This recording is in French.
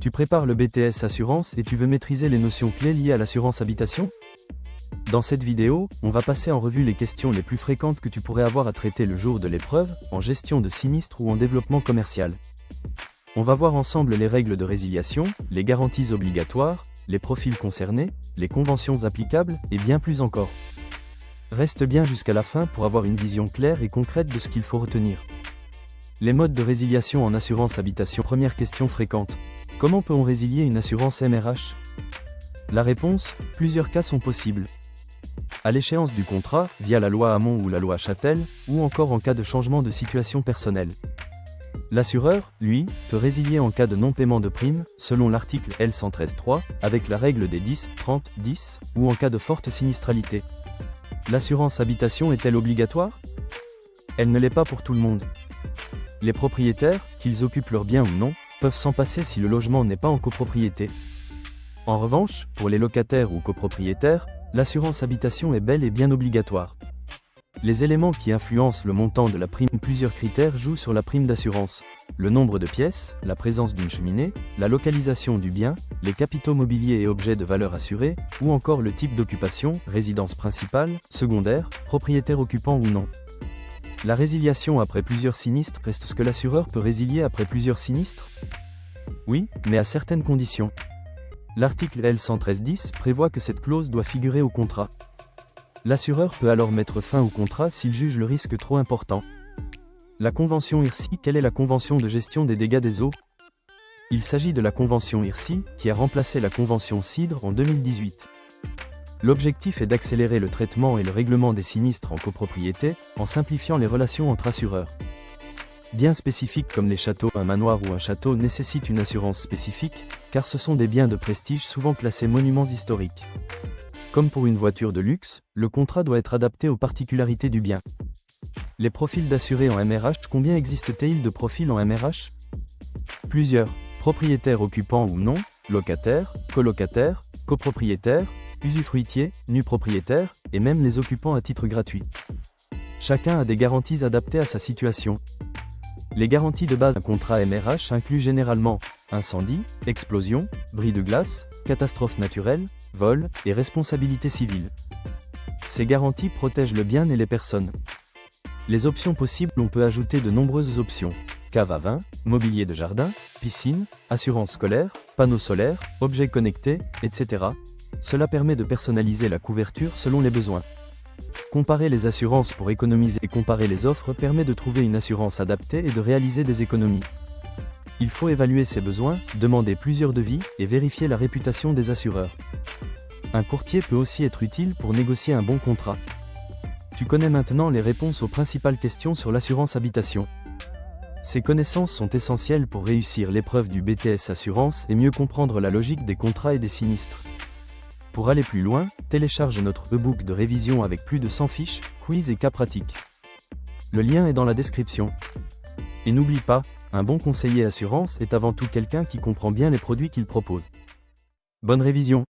Tu prépares le BTS Assurance et tu veux maîtriser les notions clés liées à l'assurance habitation? Dans cette vidéo, on va passer en revue les questions les plus fréquentes que tu pourrais avoir à traiter le jour de l'épreuve, en gestion de sinistre ou en développement commercial. On va voir ensemble les règles de résiliation, les garanties obligatoires, les profils concernés, les conventions applicables et bien plus encore. Reste bien jusqu'à la fin pour avoir une vision claire et concrète de ce qu'il faut retenir. Les modes de résiliation en assurance habitation. Première question fréquente. Comment peut-on résilier une assurance MRH? La réponse, plusieurs cas sont possibles. À l'échéance du contrat, via la loi Hamon ou la loi Châtel, ou encore en cas de changement de situation personnelle. L'assureur, lui, peut résilier en cas de non-paiement de prime, selon l'article L113.3, avec la règle des 10-30-10, ou en cas de forte sinistralité. L'assurance habitation est-elle obligatoire? Elle ne l'est pas pour tout le monde. Les propriétaires, qu'ils occupent leurs biens ou non, peuvent s'en passer si le logement n'est pas en copropriété. En revanche, pour les locataires ou copropriétaires, l'assurance habitation est bel et bien obligatoire. Les éléments qui influencent le montant de la prime. Plusieurs critères jouent sur la prime d'assurance. Le nombre de pièces, la présence d'une cheminée, la localisation du bien, les capitaux mobiliers et objets de valeur assurés, ou encore le type d'occupation, résidence principale, secondaire, propriétaire occupant ou non. La résiliation après plusieurs sinistres. Est-ce que l'assureur peut résilier après plusieurs sinistres? Oui, mais à certaines conditions. L'article L113.10 prévoit que cette clause doit figurer au contrat. L'assureur peut alors mettre fin au contrat s'il juge le risque trop important. La convention IRSI. Quelle est la convention de gestion des dégâts des eaux? Il s'agit de la convention IRSI, qui a remplacé la convention CIDR en 2018. L'objectif est d'accélérer le traitement et le règlement des sinistres en copropriété, en simplifiant les relations entre assureurs. Biens spécifiques comme les châteaux, un manoir ou un château nécessitent une assurance spécifique, car ce sont des biens de prestige souvent classés monuments historiques. Comme pour une voiture de luxe, le contrat doit être adapté aux particularités du bien. Les profils d'assurés en MRH. Combien existe-t-il de profils en MRH? Plusieurs. Propriétaires occupants ou non, locataires, colocataires, copropriétaires, usufruitiers, nus propriétaires, et même les occupants à titre gratuit. Chacun a des garanties adaptées à sa situation. Les garanties de base d'un contrat MRH incluent généralement incendie, explosion, bris de glace, catastrophe naturelle, vol et responsabilité civile. Ces garanties protègent le bien et les personnes. Les options possibles. On peut ajouter de nombreuses options. Cave à vin, mobilier de jardin, piscine, assurance scolaire, panneaux solaires, objets connectés, etc. Cela permet de personnaliser la couverture selon les besoins. Comparer les assurances pour économiser et comparer les offres permet de trouver une assurance adaptée et de réaliser des économies. Il faut évaluer ses besoins, demander plusieurs devis et vérifier la réputation des assureurs. Un courtier peut aussi être utile pour négocier un bon contrat. Tu connais maintenant les réponses aux principales questions sur l'assurance habitation. Ces connaissances sont essentielles pour réussir l'épreuve du BTS Assurance et mieux comprendre la logique des contrats et des sinistres. Pour aller plus loin, télécharge notre e-book de révision avec plus de 100 fiches, quiz et cas pratiques. Le lien est dans la description. Et n'oublie pas, un bon conseiller assurance est avant tout quelqu'un qui comprend bien les produits qu'il propose. Bonne révision!